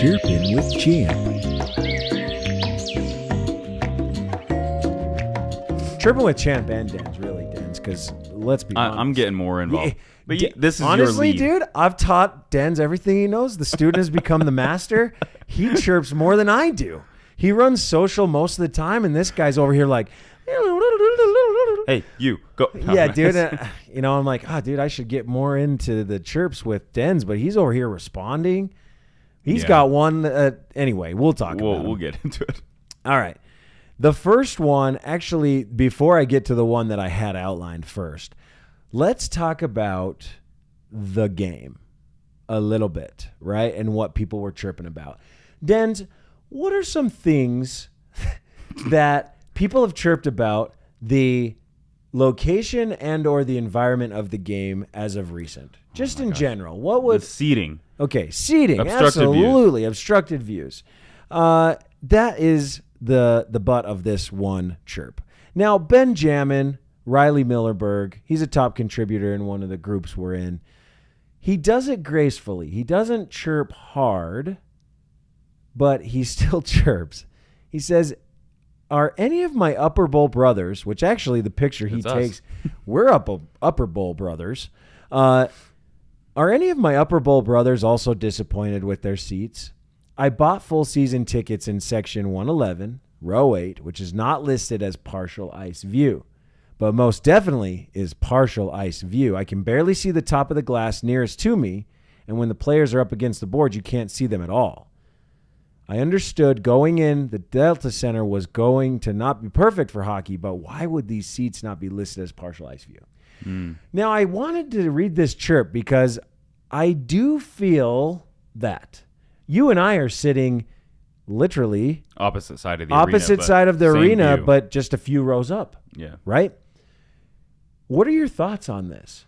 Chirping with Champ. Chirping with Champ and Dens, really, Dens, because let's be honest. I'm getting more involved. But this is honestly, your lead. dude, I've taught Dens everything he knows. The student has become the master. He chirps more than I do. He runs social most of the time, and this guy's over here like, hey, you go. yeah, dude. I'm like, dude, I should get more into the chirps with Dens, but he's over here responding. He's got one. Anyway, we'll talk about it. We'll get into it. All right. The first one, actually, before I get to the one that I had outlined first, let's talk about the game a little bit, right? And what people were chirping about. Dens, what are some things that people have chirped about the location and or the environment of the game as of recent? Just in general. What would... The seating. Okay, seating. Obstructed absolutely. Obstructed views. That is the butt of this one chirp. Now, Benjamin Riley Millerberg, he's a top contributor in one of the groups we're in. He does it gracefully. He doesn't chirp hard, but he still chirps. He says, are any of my upper bowl brothers, which actually the picture he takes, we're upper bowl brothers. Are any of my upper bowl brothers also disappointed with their seats? I bought full season tickets in section 111, row 8, which is not listed as partial ice view, but most definitely is partial ice view. I can barely see the top of the glass nearest to me, and when the players are up against the board, you can't see them at all. I understood going in, the Delta Center was going to not be perfect for hockey, but why would these seats not be listed as partial ice view? Now, I wanted to read this chirp because I do feel that you and I are sitting literally opposite side of the arena, view. but just a few rows up. Yeah. Right? What are your thoughts on this?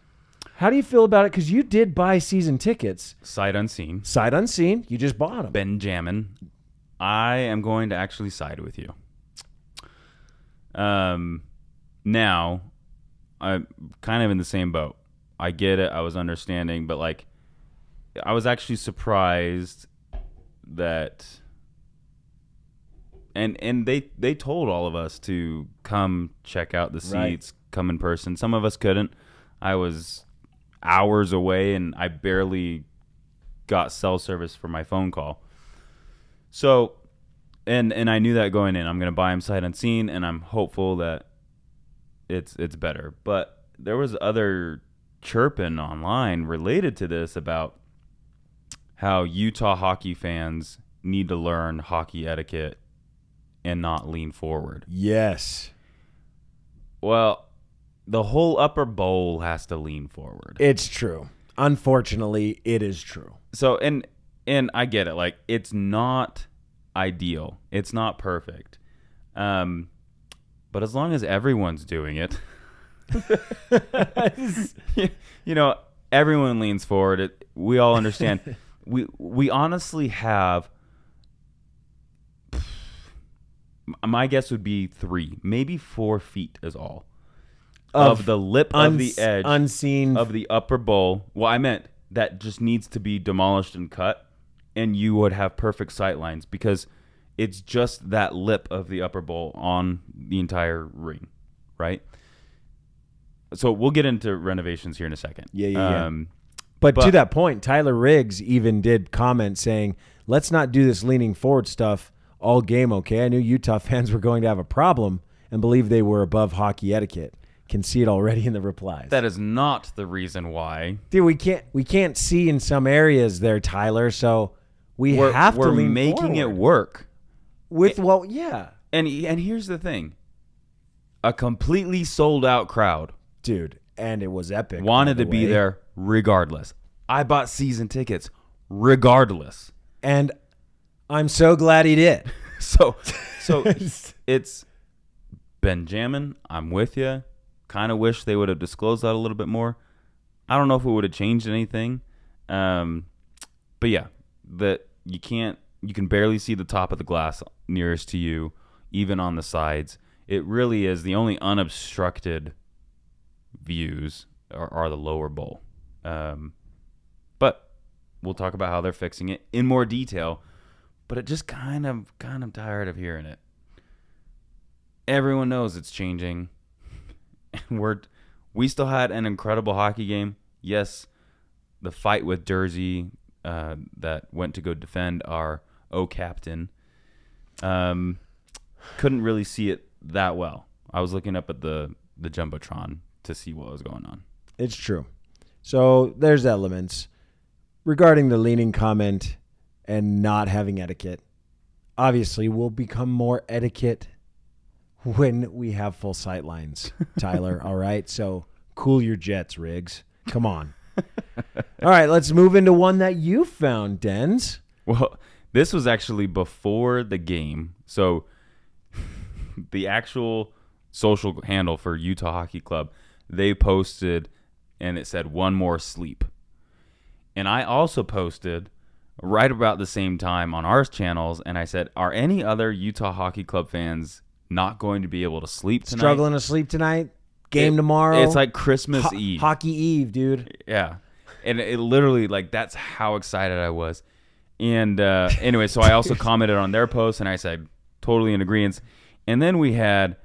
How do you feel about it? Because you did buy season tickets. Sight unseen. Sight unseen. You just bought them. Benjamin, I am going to actually side with you. Now, I'm kind of in the same boat. I get it. I was understanding, but like, I was actually surprised that, and they told all of us to come check out the seats, come in person. Some of us couldn't. I was hours away, and I barely got cell service for my phone call. So, and I knew that going in. I'm going to buy them sight unseen, and I'm hopeful that it's better. But there was other chirping online related to this about how Utah hockey fans need to learn hockey etiquette and not lean forward. Yes. Well, the whole upper bowl has to lean forward. It's true. Unfortunately, it is true. So, and I get it. Like, it's not ideal. It's not perfect. But as long as everyone's doing it, everyone leans forward. We all understand. We honestly have, my guess would be 3, maybe 4 feet is all. Of the lip of the edge unseen of the upper bowl. Well, I meant that just needs to be demolished and cut, and you would have perfect sight lines because it's just that lip of the upper bowl on the entire ring, right? So we'll get into renovations here in a second. Yeah. But to that point, Tyler Riggs even did comment saying, let's not do this leaning forward stuff all game, okay? I knew Utah fans were going to have a problem and believe they were above hockey etiquette. Can see it already in the replies. That is not the reason why. Dude, we can't see in some areas there, Tyler, so we're have to lean making forward. It work. And here's the thing. A completely sold out crowd. Dude, and it was epic. Wanted to be there regardless. I bought season tickets regardless. And I'm so glad he did. So it's Benjamin, I'm with you. Kind of wish they would have disclosed that a little bit more. I don't know if it would have changed anything. But yeah, that you can barely see the top of the glass nearest to you, even on the sides. It really is the only unobstructed views are the lower bowl. But we'll talk about how they're fixing it in more detail but it just kind of tired of hearing it. Everyone knows it's changing. And we still had an incredible hockey game. Yes, the fight with Jersey that went to go defend our captain. Couldn't really see it that well. I was looking up at the Jumbotron to see what was going on. It's true. So there's elements. Regarding the leaning comment and not having etiquette, obviously we'll become more etiquette when we have full sight lines, Tyler. All right? So cool your jets, Riggs. Come on. All right, let's move into one that you found, Dens. Well, this was actually before the game. So the actual social handle for Utah Hockey Club, they posted, and it said, "One more sleep." And I also posted right about the same time on our channels, and I said, are any other Utah Hockey Club fans not going to be able to sleep tonight? Struggling to sleep tonight? Game tomorrow? It's like Christmas Eve. Hockey Eve, dude. Yeah. And it literally, like, that's how excited I was. And anyway, so I also commented on their post, and I said, totally in agreement. And then we had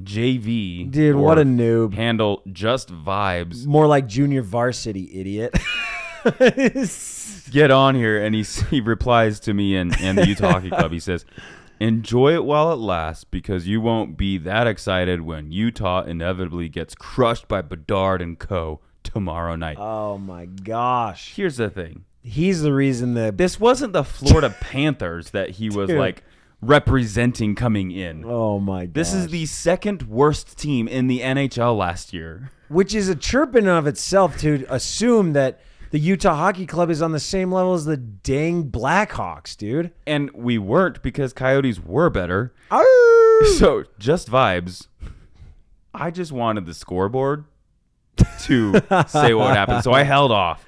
JV. Dude, what a noob. Handle Just Vibes. More like junior varsity, idiot. Get on here, and he replies to me and the Utah Hockey Club. He says, "Enjoy it while it lasts, because you won't be that excited when Utah inevitably gets crushed by Bedard and co. tomorrow night." Oh my gosh! Here's the thing: he's the reason that this wasn't the Florida Panthers that he was like representing coming in. Oh my gosh! This is the second worst team in the NHL last year, which is a chirp in and of itself to assume that the Utah Hockey Club is on the same level as the dang Blackhawks, dude. And we weren't, because Coyotes were better. Arr! So, Just Vibes. I just wanted the scoreboard to say what happened. So I held off.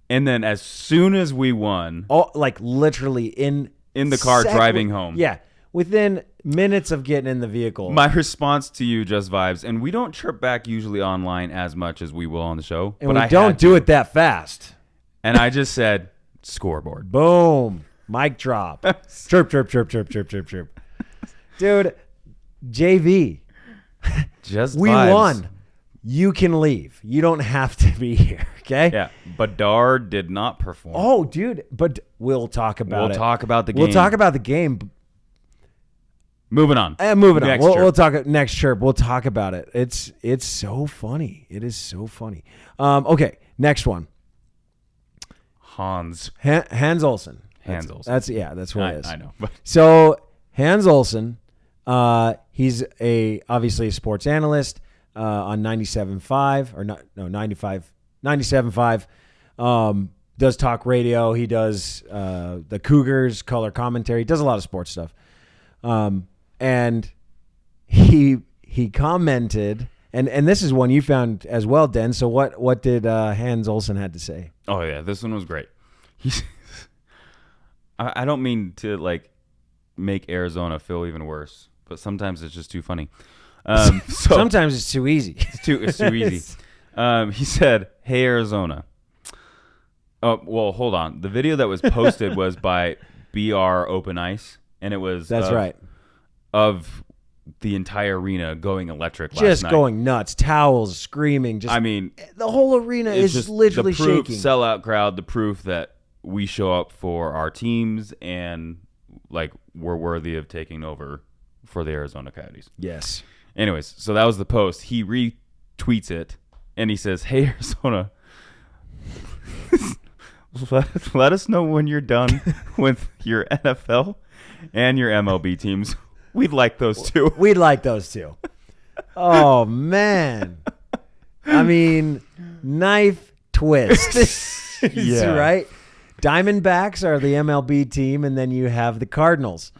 And then as soon as we won, like literally in the car driving home. Yeah. Within minutes of getting in the vehicle. My response to you, Just Vibes, and we don't chirp back usually online as much as we will on the show. And we don't do it that fast. And I just said, scoreboard. Boom. Mic drop. Chirp, chirp, chirp, chirp, chirp, chirp, chirp. Dude, JV. Just we Vibes. won. You can leave. You don't have to be here, okay? Yeah. Bedard did not perform. Oh, dude. But we'll talk about it. We'll talk about the game. We'll talk about the game. Moving on. Moving on. We'll talk next chirp. We'll talk about it. It's so funny. It is so funny. Okay, next one. Hans Olsen. Hans Olsen. That's what it is. I know. So Hans Olsen, he's obviously a sports analyst on 97.5 or 97.5. Does talk radio. He does the Cougars color commentary. He does a lot of sports stuff. And he commented, and this is one you found as well, Den. So what did Hans Olsen had to say? Oh yeah, this one was great. I don't mean to like make Arizona feel even worse, but sometimes it's just too funny. Sometimes it's too easy. It's too easy. He said, "Hey Arizona." Oh well, hold on. The video that was posted was by BR Open Ice, and it was right. Of the entire arena going electric last just night. Going nuts, towels, screaming. Just, I mean, the whole arena is just literally the proof, shaking. Sellout crowd, the proof that we show up for our teams and like we're worthy of taking over for the Arizona Coyotes. Yes. Anyways, so that was the post. He retweets it and he says, "Hey Arizona, let us know when you're done with your NFL and your MLB teams. We'd like those two." We'd like those two. Oh, man. I mean, knife twist. Yeah. Right? Diamondbacks are the MLB team, and then you have the Cardinals.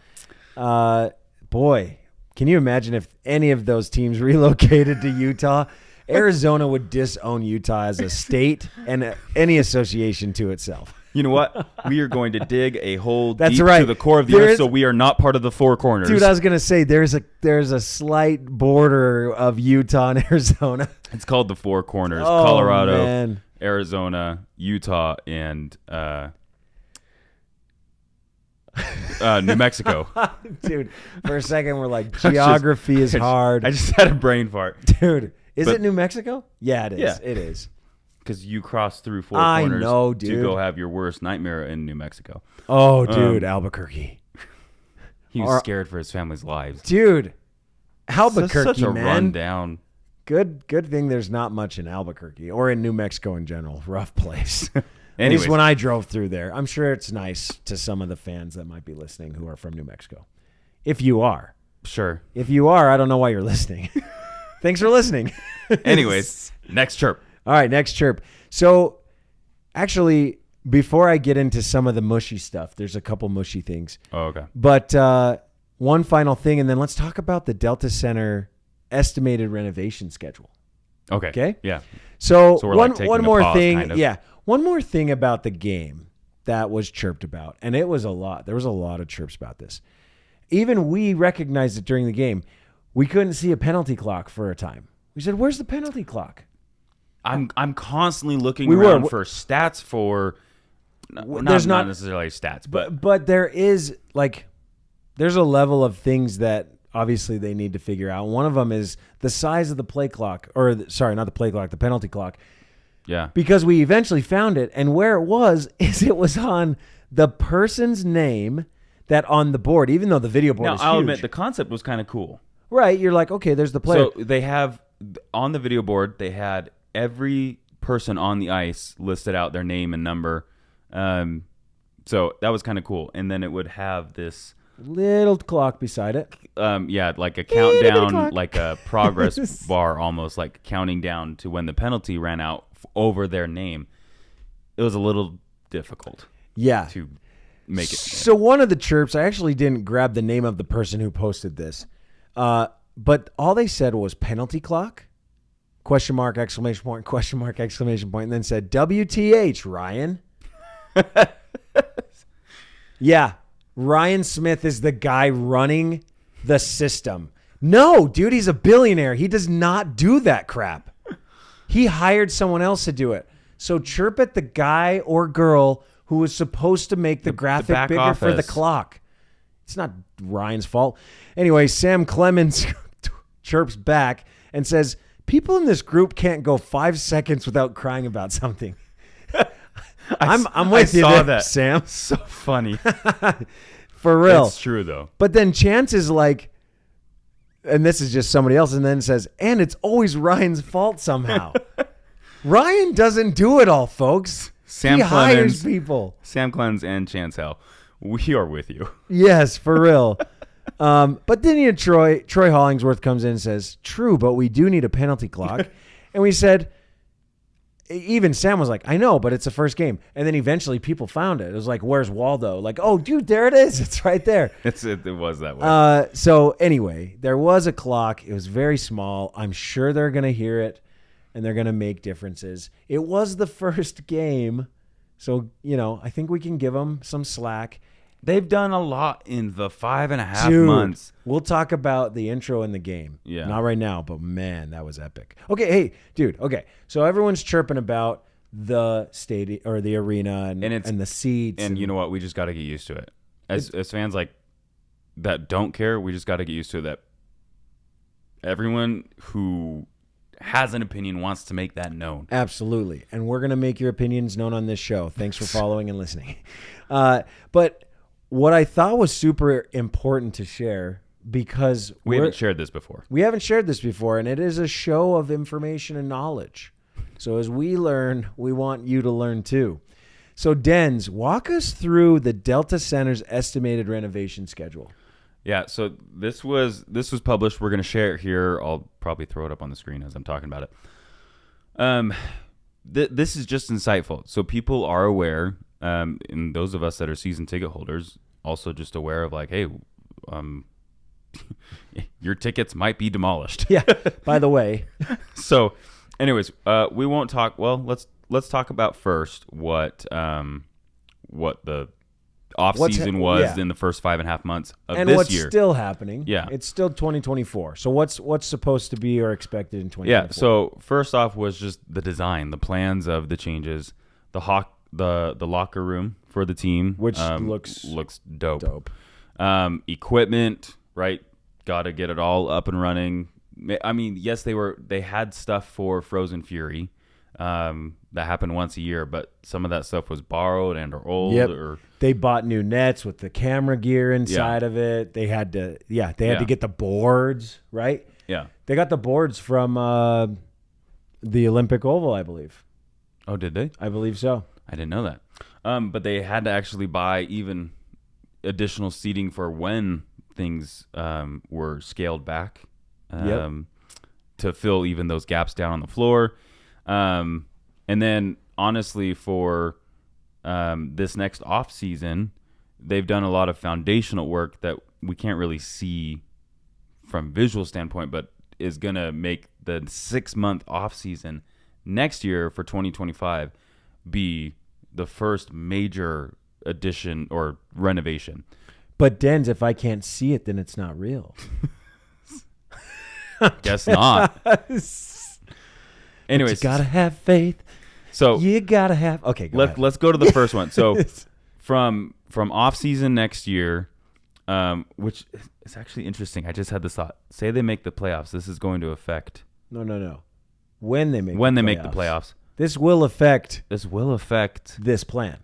Boy, can you imagine if any of those teams relocated to Utah? Arizona would disown Utah as a state and any association to itself. You know what? We are going to dig a hole That's deep right. to the core of the earth, so we are not part of the four corners. Dude, I was gonna say there's a slight border of Utah and Arizona. It's called the four corners: Oh, Colorado, man. Arizona, Utah, and New Mexico. Dude, for a second we're like, geography is hard. I just had a brain fart. Dude, is it New Mexico? Yeah, it is. Yeah. It is. Because you cross through four corners know, dude. to go have your worst nightmare in New Mexico. Oh, dude, Albuquerque. He was scared for his family's lives. Dude, Albuquerque, such a man. rundown. Good thing there's not much in Albuquerque or in New Mexico in general. Rough place. At Anyways. least when I drove through there. I'm sure it's nice to some of the fans that might be listening who are from New Mexico. If you are. Sure. If you are, I don't know why you're listening. Thanks for listening. Anyways, next chirp. All right, next chirp. So, actually, before I get into some of the mushy stuff, there's a couple mushy things. Oh, okay. But one final thing, and then let's talk about the Delta Center estimated renovation schedule. Okay. Okay? Yeah. So we're one like taking one a more pause, thing. kind of. Yeah. One more thing about the game that was chirped about, and it was a lot. There was a lot of chirps about this. Even we recognized it during the game. We couldn't see a penalty clock for a time. We said, "Where's the penalty clock?" I'm constantly looking around for stats for There's not necessarily stats, but there is there's a level of things that obviously they need to figure out. One of them is the size of the play clock, sorry, not the play clock, the penalty clock. yeah. Because we eventually found it, and where it was on the person's name that on the board, even though the video board Now is I'll huge. admit the concept was kind of cool. Right, you're like, okay, there's the player. So they have on the video board, they had every person on the ice listed out their name and number. So that was kind of cool. And then it would have this little clock beside it. like a countdown, like a progress bar, almost like counting down to when the penalty ran out over their name. It was a little difficult. Yeah. To make it. So one of the chirps, I actually didn't grab the name of the person who posted this. But all they said was penalty clock, question mark, exclamation point, question mark, exclamation point, and then said WTH, Ryan. Yeah. Ryan Smith is the guy running the system. No, dude, he's a billionaire. He does not do that crap. He hired someone else to do it. So chirp at the guy or girl who was supposed to make the graphic back bigger for the office. clock. It's not Ryan's fault. Anyway, Sam Clemens chirps back and says, people in this group can't go 5 seconds without crying about something. I'm with you there, that. Sam. So funny. For real. It's true, though. But then Chance is like, and this is just somebody else, and then says, and it's always Ryan's fault somehow. Ryan doesn't do it all, folks. Sam he hires Clemens, people. Sam Clemens and Chancel, we are with you. Yes, for real. But then Troy Hollingsworth comes in and says, true, but we do need a penalty clock. And we said, even Sam was like, I know, but it's the first game. And then eventually people found it. It was like, where's Waldo? Like, oh, dude, there it is. It's right there. It was that way. So anyway, there was a clock. It was very small. I'm sure they're going to hear it and they're going to make differences. It was the first game. So, I think we can give them some slack. They've done a lot in the 5.5 months. We'll talk about the intro and the game. Yeah. Not right now, but man, that was epic. Okay, hey, dude. Okay, so everyone's chirping about the stadium or the arena and the seats. And you know what? We just got to get used to it. As fans that don't care, we just got to get used to it. That everyone who has an opinion wants to make that known. Absolutely. And we're going to make your opinions known on this show. Thanks for following and listening. But what I thought was super important to share, because we haven't shared this before. We haven't shared this before, and it is a show of information and knowledge. So as we learn, we want you to learn too. So Denz, walk us through the Delta Center's estimated renovation schedule. Yeah, so this was published. We're going to share it here. I'll probably throw it up on the screen as I'm talking about it. This is just insightful. So people are aware, and those of us that are season ticket holders also just aware of hey, your tickets might be demolished. Yeah, by the way. So anyways, we won't talk. Well, let's talk about first what the off season was in the first 5.5 months of and this what's year. Still happening. Yeah, it's still 2024. So what's supposed to be or expected in 2024? Yeah. So first off was just the design, the plans of the changes, the locker room for the team, which looks dope. Equipment, right? Got to get it all up and running. I mean, yes, they had stuff for Frozen Fury that happened once a year, but some of that stuff was borrowed and or old. Yep. Or they bought new nets with the camera gear inside of it. They had to, to get the boards, right? Yeah. They got the boards from the Olympic Oval, I believe. Oh, did they? I believe so. I didn't know that. But they had to actually buy even additional seating for when things were scaled back to fill even those gaps down on the floor. And then, honestly, for this next off season, they've done a lot of foundational work that we can't really see from visual standpoint, but is going to make the 6-month off season next year for 2025 be the first major addition or renovation. But Dens, if I can't see it, then it's not real. Guess not. Anyways, you gotta have faith. So you gotta have. Okay, let's go to the first one. So from off season next year, which is actually interesting. I just had this thought. Say they make the playoffs. This is going to affect. No. When they make the playoffs, this will affect this plan,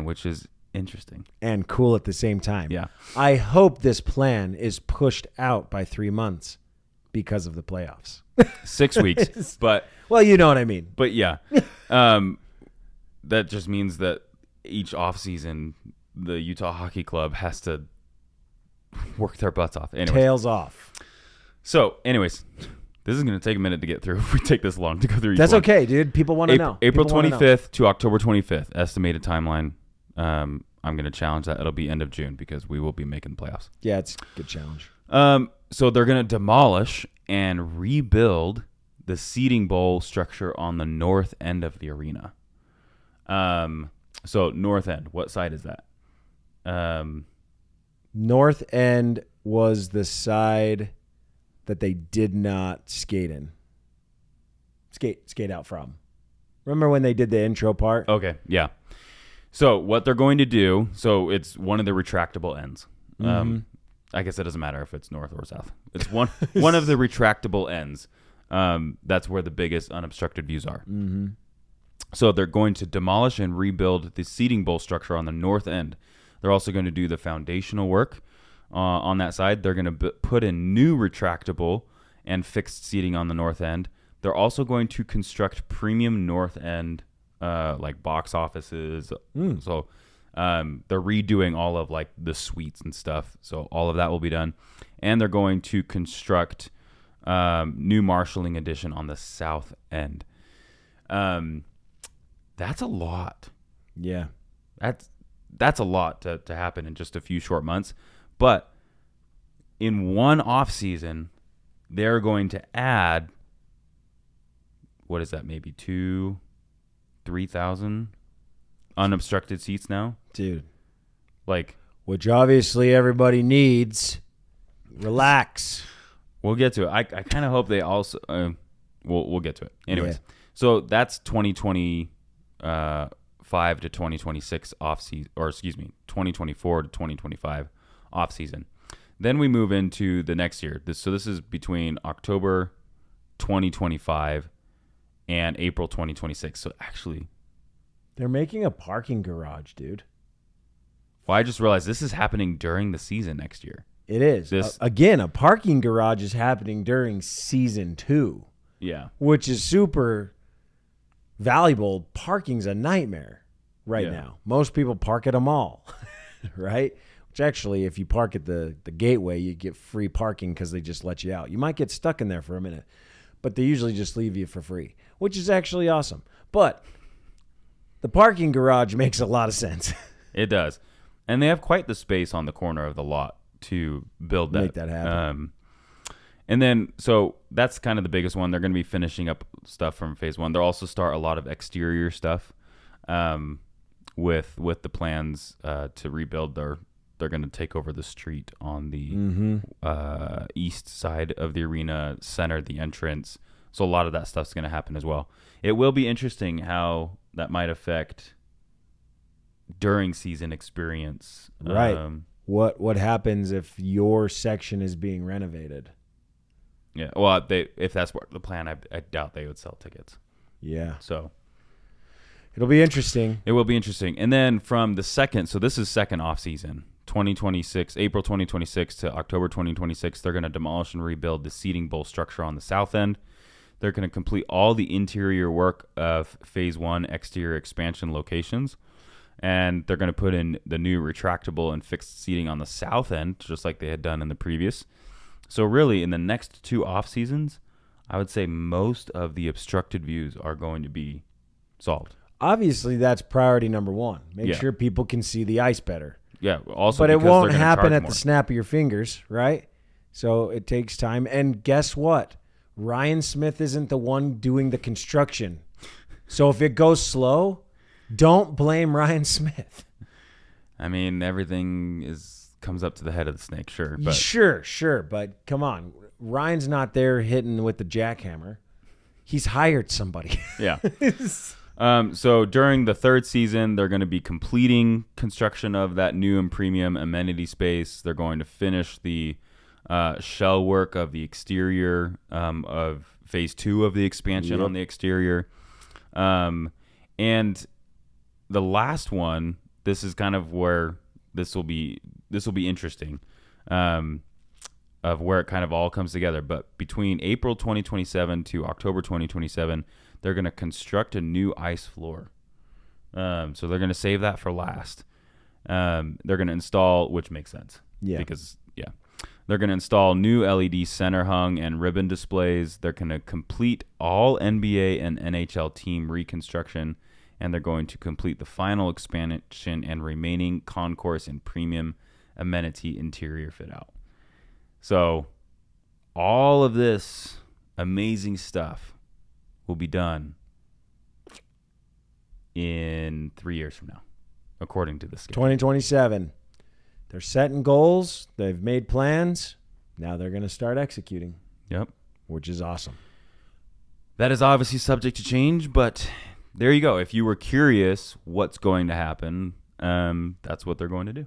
which is interesting and cool at the same time. Yeah. I hope this plan is pushed out by 3 months because of the playoffs. 6 weeks, but well, you know what I mean. But yeah, that just means that each off season, the Utah Hockey Club has to work their butts off. Anyways. Tails off. So, anyways, this is going to take a minute to get through. If we take this long to go through, that's okay, dude. People want to know. April 25th to October 25th, estimated timeline. I'm going to challenge that. It'll be end of June because we will be making playoffs. Yeah, it's a good challenge. So they're going to demolish and rebuild the seating bowl structure on the north end of the arena. So north end, what side is that? North end was the side that they did not skate out from. Remember when they did the intro part? Okay, yeah. So what they're going to do, so it's one of the retractable ends. I guess it doesn't matter if it's north or south. It's one of the retractable ends. That's where the biggest unobstructed views are. Mm-hmm. So they're going to demolish and rebuild the seating bowl structure on the north end. They're also going to do the foundational work on that side. They're going to put in new retractable and fixed seating on the north end. They're also going to construct premium north end like box offices. So they're redoing all of like the suites and stuff. So all of that will be done. And they're going to construct new marshalling addition on the south end. That's a lot. Yeah. That's a lot to happen in just a few short months. But in one off season, they're going to add, what is that, maybe 3,000 unobstructed seats now? Dude. Like, which obviously everybody needs. Relax. We'll get to it. I kind of hope they also, we'll get to it. Anyways, So that's 2025 to 2026 off season, or excuse me, 2024 to 2025 off season. Then we move into the next year. This is between October 2025 and April 2026. So actually, they're making a parking garage, dude. Well, I just realized this is happening during the season next year. It is. Again, a parking garage is happening during season 2. Yeah. Which is super valuable. Parking's a nightmare right now. Most people park at a mall, right? Which actually, if you park at the gateway, you get free parking because they just let you out. You might get stuck in there for a minute, but they usually just leave you for free, which is actually awesome. But the parking garage makes a lot of sense. It does. And they have quite the space on the corner of the lot to build that. Make that happen. And then, so that's kind of the biggest one. They're going to be finishing up stuff from phase 1. They'll also start a lot of exterior stuff with the plans to rebuild they're going to take over the street on the east side of the arena, center the entrance. So a lot of that stuff's going to happen as well. It will be interesting how that might affect during season experience. Right. what happens if your section is being renovated? Yeah. Well, if that's what the plan, I doubt they would sell tickets. Yeah. So It'll be interesting. it will be interesting. And then from the second, so this is second off season, 2026, April 2026 to October 2026, they're going to demolish and rebuild the seating bowl structure on the south end. They're going to complete all the interior work of phase 1 exterior expansion locations. And they're going to put in the new retractable and fixed seating on the south end, just like they had done in the previous. So really, in the next 2 off seasons, I would say most of the obstructed views are going to be solved. Obviously, that's priority number 1. Make sure people can see the ice better. Yeah. Also, but it because won't they're gonna happen charge at more. the snap of your fingers, right? So it takes time. And guess what? Ryan Smith isn't the one doing the construction. So if it goes slow, don't blame Ryan Smith. I mean, everything comes up to the head of the snake, sure. But Sure. But come on. Ryan's not there hitting with the jackhammer. He's hired somebody. yeah. So during the third season, they're going to be completing construction of that new and premium amenity space. They're going to finish the shell work of the exterior of phase 2 of the expansion on the exterior. And the last one, this is kind of where this will be interesting, of where it kind of all comes together. But between April 2027 to October 2027, they're going to construct a new ice floor. So they're going to save that for last. They're going to install, which makes sense. Yeah. Because, they're going to install new LED center hung and ribbon displays. They're going to complete all NBA and NHL team reconstruction. And they're going to complete the final expansion and remaining concourse and premium amenity interior fit out. So all of this amazing stuff will be done in 3 years from now, according to the schedule. 2027. They're setting goals. They've made plans. Now they're going to start executing. Yep. Which is awesome. That is obviously subject to change, but there you go. If you were curious what's going to happen, that's what they're going to do.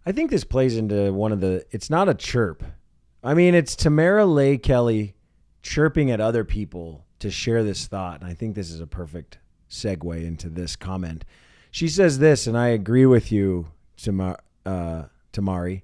I think this plays into it's not a chirp. I mean, it's Tamara Leigh Kelly chirping at other people to share this thought. And I think this is a perfect segue into this comment. She says this, and I agree with you, Tamari.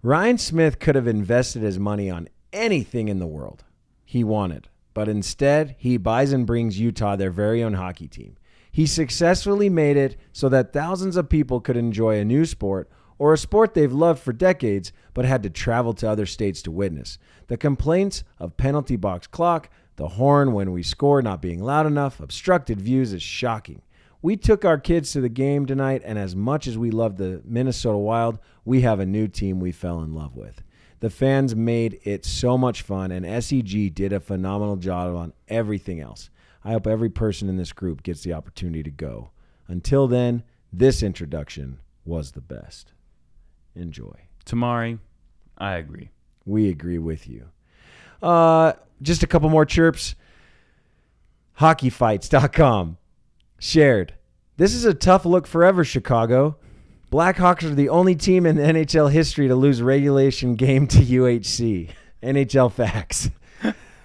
Ryan Smith could have invested his money on anything in the world he wanted, but instead he buys and brings Utah their very own hockey team. He successfully made it so that thousands of people could enjoy a new sport or a sport they've loved for decades but had to travel to other states to witness. The complaints of penalty box clock, the horn when we score not being loud enough, obstructed views is shocking. We took our kids to the game tonight, and as much as we love the Minnesota Wild, we have a new team we fell in love with. The fans made it so much fun, and SEG did a phenomenal job on everything else. I hope every person in this group gets the opportunity to go. Until then, this introduction was the best. Enjoy. Tamari, I agree. We agree with you. Just a couple more chirps. Hockeyfights.com. Shared. This is a tough look forever, Chicago. Blackhawks are the only team in NHL history to lose a regulation game to UHC. NHL facts.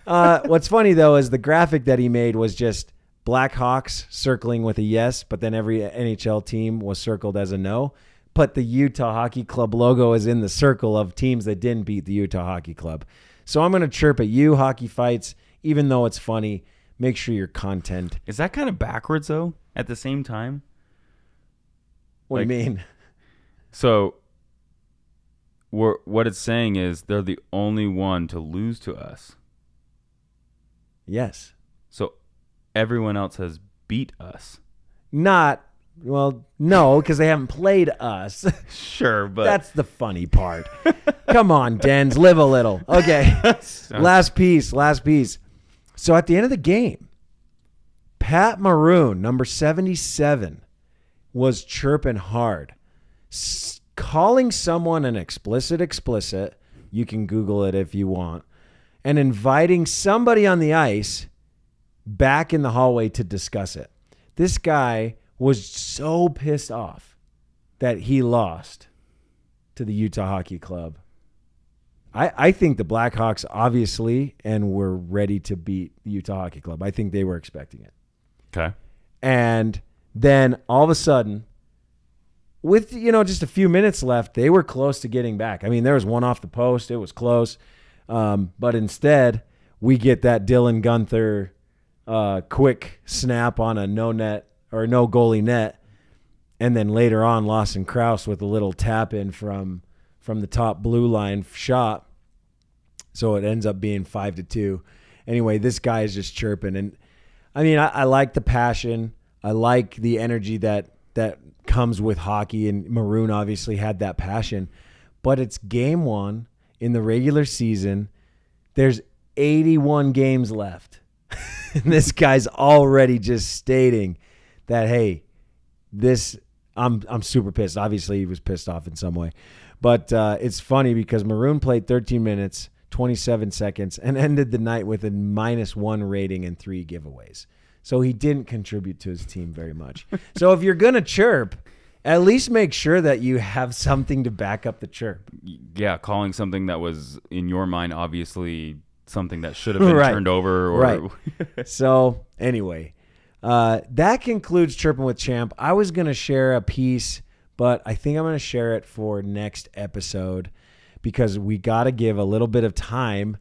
What's funny, though, is the graphic that he made was just Blackhawks circling with a yes, but then every NHL team was circled as a no. But the Utah Hockey Club logo is in the circle of teams that didn't beat the Utah Hockey Club. So I'm going to chirp at you, Hockey Fights, even though it's funny. Make sure your content. Is that kind of backwards, though, at the same time? What do you mean? So what it's saying is they're the only one to lose to us. Yes. So everyone else has beat us. No, because they haven't played us. Sure, but that's the funny part. Come on, Dens, live a little. Okay. Last piece. So at the end of the game, Pat Maroon, number 77, was chirping hard, calling someone an explicit. You can Google it if you want, and inviting somebody on the ice back in the hallway to discuss it. This guy was so pissed off that he lost to the Utah Hockey Club. I think the Blackhawks obviously and were ready to beat the Utah Hockey Club. I think they were expecting it. Okay. And then all of a sudden, with just a few minutes left, they were close to getting back. I mean, there was one off the post. It was close. But instead, we get that Dylan Gunther quick snap on a no goalie net. And then later on, Lawson Krause with a little tap in from the top blue line shot. So it ends up being 5-2. Anyway, this guy is just chirping. And I mean, I like the passion. I like the energy that comes with hockey. And Maroon obviously had that passion. But it's game one in the regular season. There's 81 games left. And this guy's already just stating that, hey, I'm super pissed. Obviously, he was pissed off in some way. But it's funny because Maroon played 13 minutes, 27 seconds, and ended the night with a -1 rating and 3 giveaways. So he didn't contribute to his team very much. So if you're going to chirp, at least make sure that you have something to back up the chirp. Yeah, calling something that was, in your mind, obviously something that should have been turned over. Right. So anyway, that concludes Chirping with Champ. I was going to share a piece, but I think I'm going to share it for next episode because we got to give a little bit of time.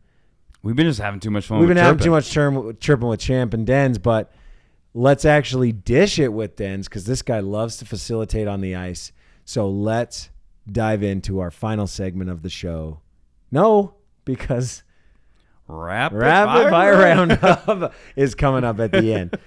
We've been just having too much fun. We've been having too much Chirping with Champ and Dens, but let's actually dish it with Dens because this guy loves to facilitate on the ice. So let's dive into our final segment of the show. No, because Rapid Fire Roundup is coming up at the end.